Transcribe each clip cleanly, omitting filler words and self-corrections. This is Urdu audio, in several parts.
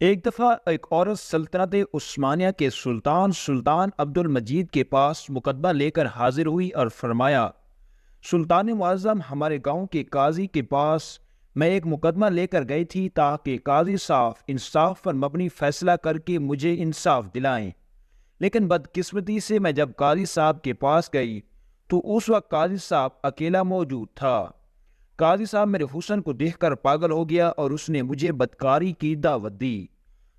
ایک دفعہ ایک عورت سلطنت عثمانیہ کے سلطان عبد المجید کے پاس مقدمہ لے کر حاضر ہوئی اور فرمایا، سلطان معظم، ہمارے گاؤں کے قاضی کے پاس میں ایک مقدمہ لے کر گئی تھی تاکہ قاضی صاحب انصاف پر مبنی فیصلہ کر کے مجھے انصاف دلائیں، لیکن بدقسمتی سے میں جب قاضی صاحب کے پاس گئی تو اس وقت قاضی صاحب اکیلا موجود تھا۔ قاضی صاحب میرے حسن کو دیکھ کر پاگل ہو گیا اور اس نے مجھے بدکاری کی دعوت دی۔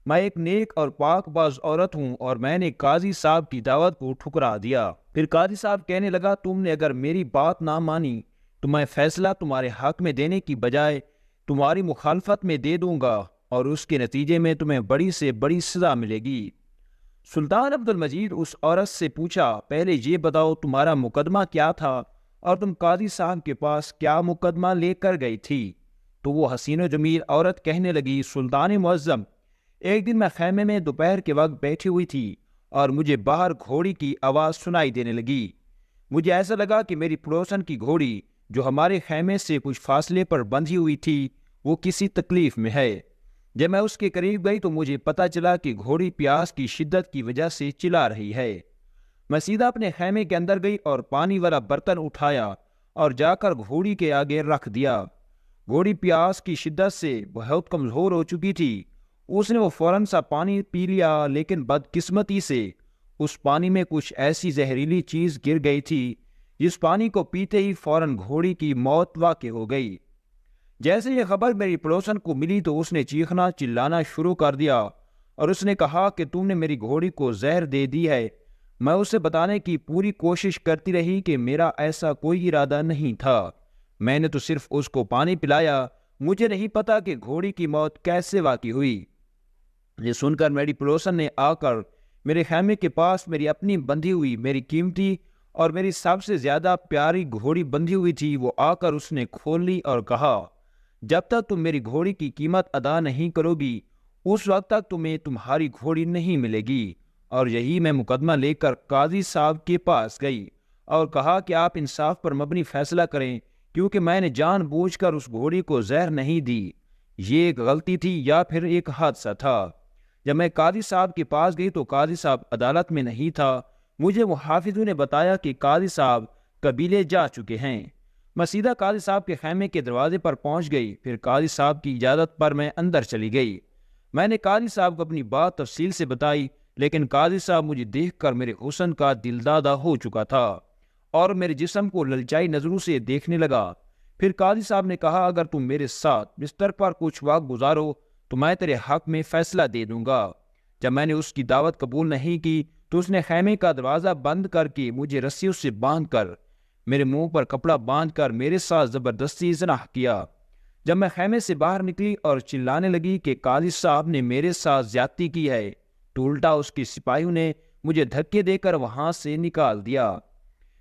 میں ایک نیک اور پاک باز عورت ہوں اور میں نے قاضی صاحب کی دعوت کو ٹھکرا دیا۔ پھر قاضی صاحب کہنے لگا، تم نے اگر میری بات نہ مانی تو میں فیصلہ تمہارے حق میں دینے کی بجائے تمہاری مخالفت میں دے دوں گا اور اس کے نتیجے میں تمہیں بڑی سے بڑی سزا ملے گی۔ سلطان عبد المجید اس عورت سے پوچھا، پہلے یہ بتاؤ تمہارا مقدمہ کیا تھا اور تم قاضی صاحب کے پاس کیا مقدمہ لے کر گئی تھی؟ تو وہ حسین و جمیل عورت کہنے لگی، سلطان معظم، ایک دن میں خیمے میں دوپہر کے وقت بیٹھی ہوئی تھی اور مجھے باہر گھوڑی کی آواز سنائی دینے لگی۔ مجھے ایسا لگا کہ میری پڑوسن کی گھوڑی جو ہمارے خیمے سے کچھ فاصلے پر بندھی ہوئی تھی وہ کسی تکلیف میں ہے۔ جب میں اس کے قریب گئی تو مجھے پتہ چلا کہ گھوڑی پیاس کی شدت کی وجہ سے چلا رہی ہے۔ میں سیدھا اپنے خیمے کے اندر گئی اور پانی والا برتن اٹھایا اور جا کر گھوڑی کے آگے رکھ دیا۔ گھوڑی پیاس کی شدت سے بہت کمزور ہو چکی تھی۔ اس نے وہ فوراً سا پانی پی لیا، لیکن بدقسمتی سے اس پانی میں کچھ ایسی زہریلی چیز گر گئی تھی جس پانی کو پیتے ہی فوراً گھوڑی کی موت واقع ہو گئی۔ جیسے یہ خبر میری پڑوسن کو ملی تو اس نے چیخنا چلانا شروع کر دیا اور اس نے کہا کہ تم نے میری گھوڑی کو زہر دے دی ہے۔ میں اسے بتانے کی پوری کوشش کرتی رہی کہ میرا ایسا کوئی ارادہ نہیں تھا، میں نے تو صرف اس کو پانی پلایا، مجھے نہیں پتا کہ گھوڑی کی موت کیسے واقع ہوئی۔ یہ سن کر میری پڑوسن نے آ کر میرے خیمے کے پاس میری اپنی بندھی ہوئی، میری قیمتی اور میری سب سے زیادہ پیاری گھوڑی بندھی ہوئی تھی، وہ آ کر اس نے کھول لی اور کہا، جب تک تم میری گھوڑی کی قیمت ادا نہیں کرو گی اس وقت تک تمہیں تمہاری گھوڑی نہیں ملے گی۔ اور یہی میں مقدمہ لے کر قاضی صاحب کے پاس گئی اور کہا کہ آپ انصاف پر مبنی فیصلہ کریں، کیونکہ میں نے جان بوجھ کر اس گھوڑی کو زہر نہیں دی۔ یہ ایک غلطی تھی یا پھر ایک حادثہ تھا۔ جب میں قاضی صاحب کے پاس گئی تو قاضی صاحب عدالت میں نہیں تھا۔ مجھے محافظوں نے بتایا کہ قاضی صاحب قبیلے جا چکے ہیں۔ میں سیدھا قاضی صاحب کے خیمے کے دروازے پر پہنچ گئی، پھر قاضی صاحب کی اجازت پر میں اندر چلی گئی۔ میں نے قاضی صاحب کو اپنی بات تفصیل سے بتائی، لیکن قاضی صاحب مجھے دیکھ کر میرے حسن کا دلدادہ ہو چکا تھا اور میرے جسم کو للچائی نظروں سے دیکھنے لگا۔ پھر قاضی صاحب نے کہا، اگر تم میرے ساتھ بستر پر کچھ وقت گزارو تو میں تیرے حق میں فیصلہ دے دوں گا۔ جب میں نے اس کی دعوت قبول نہیں کی تو اس نے خیمے کا دروازہ بند کر کے مجھے رسیوں سے باندھ کر میرے منہ پر کپڑا باندھ کر میرے ساتھ زبردستی زنا کیا۔ جب میں خیمے سے باہر نکلی اور چلانے لگی کہ قاضی صاحب نے میرے ساتھ زیادتی کی ہے تو الٹا اس کے سپاہیوں نے مجھے دھکے دے کر وہاں سے نکال دیا۔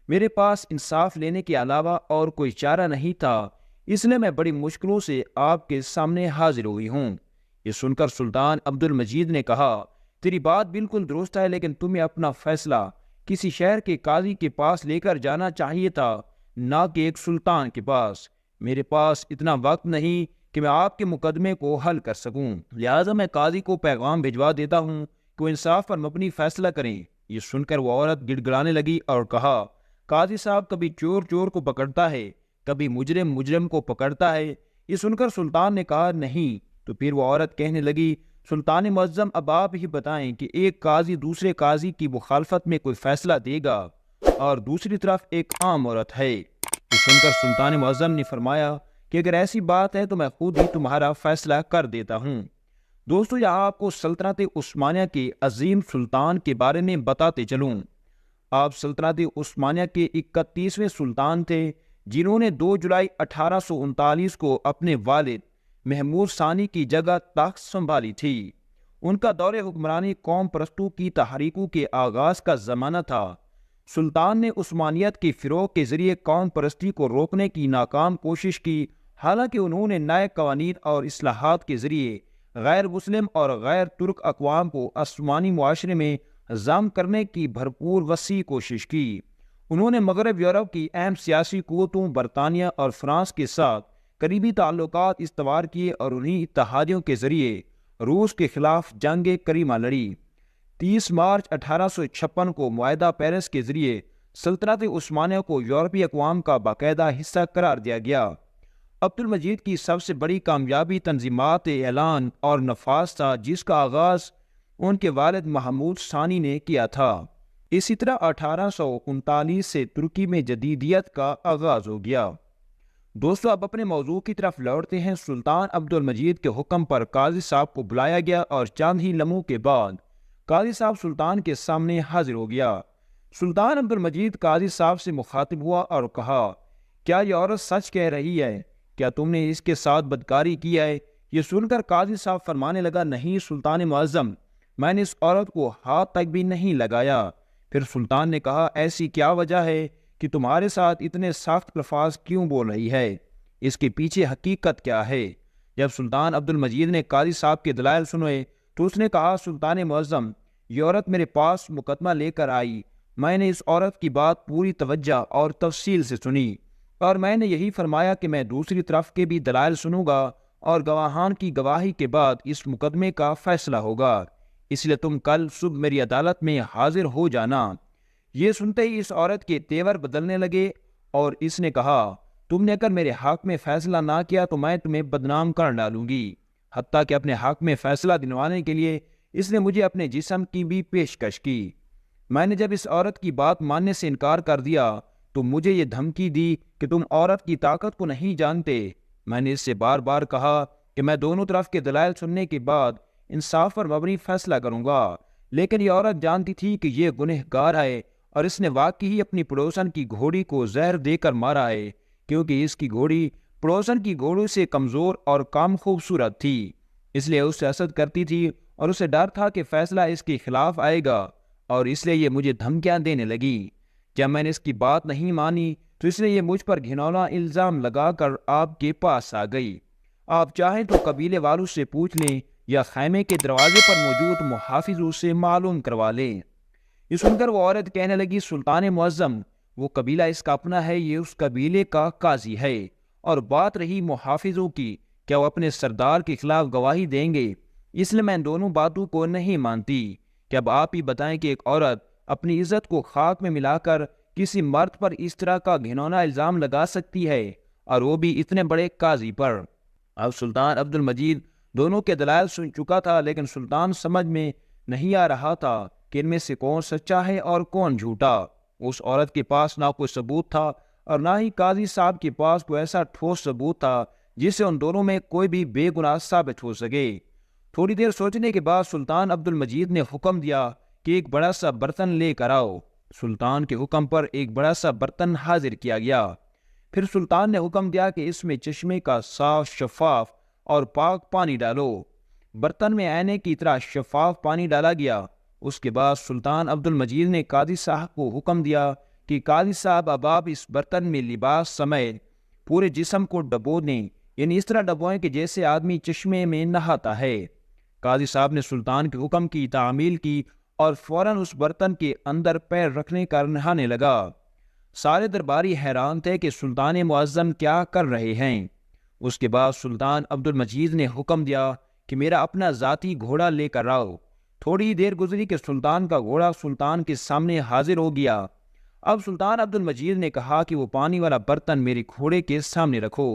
میرے پاس انصاف لینے کے علاوہ اور کوئی چارہ نہیں تھا، اس لیے میں بڑی مشکلوں سے آپ کے سامنے حاضر ہوئی ہوں۔ یہ سن کر سلطان عبد المجید نے کہا، تیری بات بالکل درست ہے، لیکن تمہیں اپنا فیصلہ کسی شہر کے قاضی کے پاس لے کر جانا چاہیے تھا، نہ کہ ایک سلطان کے پاس۔ میرے پاس اتنا وقت نہیں کہ میں آپ کے مقدمے کو حل کر سکوں، لہٰذا میں قاضی کو پیغام بھجوا دیتا ہوں کہ وہ انصاف پر مبنی فیصلہ کریں۔ یہ سن کر وہ عورت گڑ گڑانے لگی اور کہا، قاضی صاحب کبھی چور چور کو پکڑتا ہے، کبھی مجرم مجرم کو پکڑتا ہے۔ یہ سن کر سلطان نے کہا، نہیں۔ تو پھر وہ عورت کہنے لگی، سلطان معظم، اب آپ ہی بتائیں کہ ایک قاضی دوسرے قاضی کی مخالفت میں کوئی فیصلہ دے گا اور دوسری طرف ایک عام عورت ہے۔ یہ سن کر سلطان معظم نے فرمایا کہ اگر ایسی بات ہے تو میں خود ہی تمہارا فیصلہ کر دیتا ہوں۔ دوستو، یہاں آپ کو سلطنت عثمانیہ کے عظیم سلطان کے بارے میں بتاتے چلوں۔ آپ سلطنت عثمانیہ کے 31ویں سلطان تھے جنہوں نے 2 جولائی 1839 کو اپنے والد محمود ثانی کی جگہ تخت سنبھالی تھی۔ ان کا دور حکمرانی قوم پرستوں کی تحریکوں کے آغاز کا زمانہ تھا۔ سلطان نے عثمانیت کے فروغ کے ذریعے قوم پرستی کو روکنے کی ناکام کوشش کی، حالانکہ انہوں نے نئے قوانین اور اصلاحات کے ذریعے غیر مسلم اور غیر ترک اقوام کو عثمانی معاشرے میں ضم کرنے کی بھرپور وسیع کوشش کی۔ انہوں نے مغرب یورپ کی اہم سیاسی قوتوں برطانیہ اور فرانس کے ساتھ قریبی تعلقات استوار کیے اور انہی اتحادیوں کے ذریعے روس کے خلاف جنگ کریمہ لڑی۔ 30 مارچ 1856 کو معاہدہ پیرس کے ذریعے سلطنت عثمانیہ کو یورپی اقوام کا باقاعدہ حصہ قرار دیا گیا۔ عبد المجید کی سب سے بڑی کامیابی تنظیمات اعلان اور نفاذ تھا، جس کا آغاز ان کے والد محمود ثانی نے کیا تھا۔ اسی طرح 1839 سے ترکی میں جدیدیت کا آغاز ہو گیا۔ دوستو، اب اپنے موضوع کی طرف لوٹتے ہیں۔ سلطان عبد المجید کے حکم پر قاضی صاحب کو بلایا گیا اور چند ہی لمحوں کے بعد قاضی صاحب سلطان کے سامنے حاضر ہو گیا۔ سلطان عبد المجید قاضی صاحب سے مخاطب ہوا اور کہا، کیا یہ عورت سچ کہہ رہی ہے؟ کیا تم نے اس کے ساتھ بدکاری کی ہے؟ یہ سن کر قاضی صاحب فرمانے لگا، نہیں سلطان معظم، میں نے اس عورت کو ہاتھ تک بھی نہیں لگایا۔ پھر سلطان نے کہا، ایسی کیا وجہ ہے کہ تمہارے ساتھ اتنے سخت الفاظ کیوں بول رہی ہے؟ اس کے پیچھے حقیقت کیا ہے؟ جب سلطان عبد المجید نے قاضی صاحب کے دلائل سنے تو اس نے کہا، سلطان معظم، یہ عورت میرے پاس مقدمہ لے کر آئی۔ میں نے اس عورت کی بات پوری توجہ اور تفصیل سے سنی اور میں نے یہی فرمایا کہ میں دوسری طرف کے بھی دلائل سنوں گا اور گواہان کی گواہی کے بعد اس مقدمے کا فیصلہ ہوگا، اس لیے تم کل صبح میری عدالت میں حاضر ہو جانا۔ یہ سنتے ہی اس عورت کے تیور بدلنے لگے اور اس نے کہا، تم نے اگر میرے حق میں فیصلہ نہ کیا تو میں تمہیں بدنام کر ڈالوں گی۔ حتیٰ کہ اپنے حق میں فیصلہ دلوانے کے لیے اس نے مجھے اپنے جسم کی بھی پیشکش کی۔ میں نے جب اس عورت کی بات ماننے سے انکار کر دیا تو مجھے یہ دھمکی دی کہ تم عورت کی طاقت کو نہیں جانتے۔ میں نے اس سے بار بار کہا کہ میں دونوں طرف کے دلائل سننے کے بعد انصاف پر مبنی فیصلہ کروں گا، لیکن یہ عورت جانتی تھی کہ یہ گنہگار ہے اور اس نے واقعی ہی اپنی پڑوسن کی گھوڑی کو زہر دے کر مارا ہے، کیونکہ اس کی گھوڑی پڑوسن کی گھوڑی سے کمزور اور کم خوبصورت تھی، اس لیے اس سے حسد کرتی تھی اور اسے ڈر تھا کہ فیصلہ اس کے خلاف آئے گا اور اس لیے یہ مجھے دھمکیاں دینے لگی۔ جب میں نے اس کی بات نہیں مانی تو اس نے یہ مجھ پر گھناؤنا الزام لگا کر آپ کے پاس آ گئی۔ آپ چاہیں تو قبیلے والوں سے پوچھ لیں یا خیمے کے دروازے پر موجود محافظوں سے معلوم کروا لیں۔ یہ سن کر وہ عورت کہنے لگی، سلطان معظم، وہ قبیلہ اس کا اپنا ہے، یہ اس قبیلے کا قاضی ہے، اور بات رہی محافظوں کی، کیا وہ اپنے سردار کے خلاف گواہی دیں گے؟ اس لیے میں ان دونوں باتوں کو نہیں مانتی کہ اب آپ ہی بتائیں کہ ایک عورت اپنی عزت کو خاک میں ملا کر کسی مرد پر اس طرح کا گھناؤنا الزام لگا سکتی ہے، اور وہ بھی اتنے بڑے قاضی پر۔ اب سلطان عبد المجید دونوں کے دلائل سن چکا تھا، لیکن سلطان سمجھ میں نہیں آ رہا تھا کہ ان میں سے کون سچا ہے اور کون جھوٹا۔ اس عورت کے پاس نہ کوئی ثبوت تھا اور نہ ہی قاضی صاحب کے پاس کوئی ایسا ٹھوس ثبوت تھا جس سے ان دونوں میں کوئی بھی بے گناہ ثابت ہو سکے۔ تھوڑی دیر سوچنے کے بعد سلطان عبد المجید نے حکم دیا کہ ایک بڑا سا برتن لے کر آؤ۔ سلطان کے حکم پر ایک بڑا سا برتن حاضر کیا گیا۔ پھر سلطان نے حکم دیا کہ اس میں چشمے کا صاف، شفاف اور پاک پانی ڈالو۔ برتن میں آئینے کی طرح شفاف پانی ڈالا گیا۔ اس کے بعد سلطان عبد المجید نے قاضی صاحب کو حکم دیا کہ قاضی صاحب اب آپ اس برتن میں لباس سمیت پورے جسم کو ڈبو دیں، یعنی اس طرح ڈبوئیں کہ جیسے آدمی چشمے میں نہاتا ہے۔ قاضی صاحب نے سلطان کے حکم کی تعمیل کی اور فوراً اس برتن کے اندر پیر رکھنے کا نہانے لگا۔ سارے درباری حیران تھے کہ سلطان معظم کیا کر رہے ہیں۔ اس کے بعد سلطان عبد المجید نے حکم دیا کہ میرا اپنا ذاتی گھوڑا لے کر آؤ۔ تھوڑی دیر گزری کہ سلطان کا گھوڑا سلطان کے سامنے حاضر ہو گیا۔ اب سلطان عبد المجید نے کہا کہ وہ پانی والا برتن میرے گھوڑے کے سامنے رکھو۔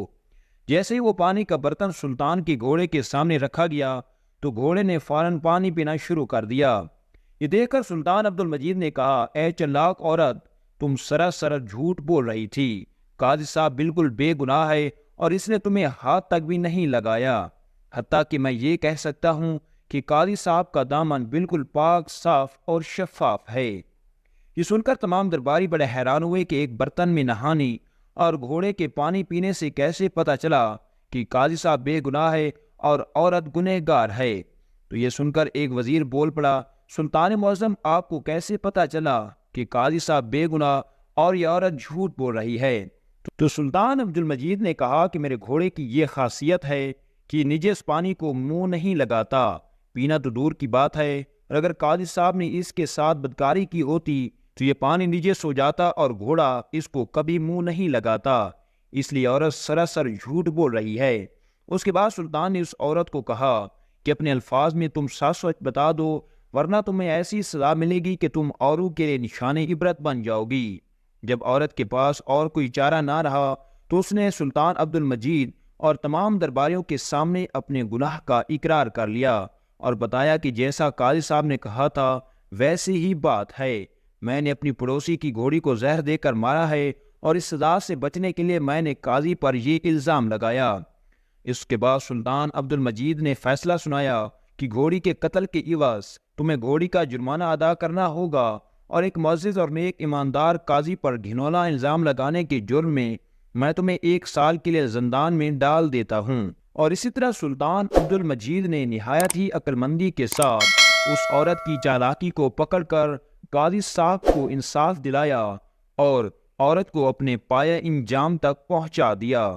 جیسے ہی وہ پانی کا برتن سلطان کے گھوڑے کے سامنے رکھا گیا تو گھوڑے نے فوراً پانی پینا شروع کر دیا۔ یہ دیکھ کر سلطان عبد المجید نے کہا، اے چلاک عورت، تم سراسر جھوٹ بول رہی تھی۔ قاضی صاحب بالکل بے گناہ ہے اور اس نے تمہیں ہاتھ تک بھی نہیں لگایا۔ حتیٰ کہ میں یہ کہہ سکتا ہوں کہ قاضی صاحب کا دامن بالکل پاک، صاف اور شفاف ہے۔ یہ سن کر تمام درباری بڑے حیران ہوئے کہ ایک برتن میں نہانے اور گھوڑے کے پانی پینے سے کیسے پتہ چلا کہ قاضی صاحب بے گناہ ہے اور عورت گنہگار ہے۔ تو یہ سن کر ایک وزیر بول پڑا، سلطان معظم، آپ کو کیسے پتہ چلا کہ قاضی صاحب بے گناہ اور یہ عورت جھوٹ بول رہی ہے؟ تو سلطان عبد المجید نے کہا کہ میرے گھوڑے کی یہ خاصیت ہے کہ نجس پانی کو منہ نہیں لگاتا، پینا تو دور کی بات ہے، اور اگر قاضی صاحب نے اس کے ساتھ بدکاری کی ہوتی تو یہ پانی نجس ہو جاتا اور گھوڑا اس کو کبھی منہ نہیں لگاتا، اس لیے عورت سراسر جھوٹ بول رہی ہے۔ اس کے بعد سلطان نے اس عورت کو کہا کہ اپنے الفاظ میں تم سچ سچ بتا دو، ورنہ تمہیں ایسی سزا ملے گی کہ تم اوروں کے لیے نشان عبرت بن جاؤ گی۔ جب عورت کے پاس اور کوئی چارہ نہ رہا تو اس نے سلطان عبد المجید اور تمام درباریوں کے سامنے اپنے گناہ کا اقرار کر لیا اور بتایا کہ جیسا قاضی صاحب نے کہا تھا ویسی ہی بات ہے، میں نے اپنی پڑوسی کی گھوڑی کو زہر دے کر مارا ہے اور اس سزا سے بچنے کے لیے میں نے قاضی پر یہ الزام لگایا۔ اس کے بعد سلطان عبد المجید نے فیصلہ سنایا کہ گھوڑی کے قتل کے عوض تمہیں گھوڑی کا جرمانہ ادا کرنا ہوگا، اور ایک معزز اور نیک ایماندار قاضی پر گھنونا الزام لگانے کے جرم میں تمہیں 1 سال کے لیے زندان میں ڈال دیتا ہوں۔ اور اسی طرح سلطان عبد المجید نے نہایت ہی عقلمندی کے ساتھ اس عورت کی چالاکی کو پکڑ کر قاضی صاحب کو انصاف دلایا اور عورت کو اپنے پایہ انجام تک پہنچا دیا۔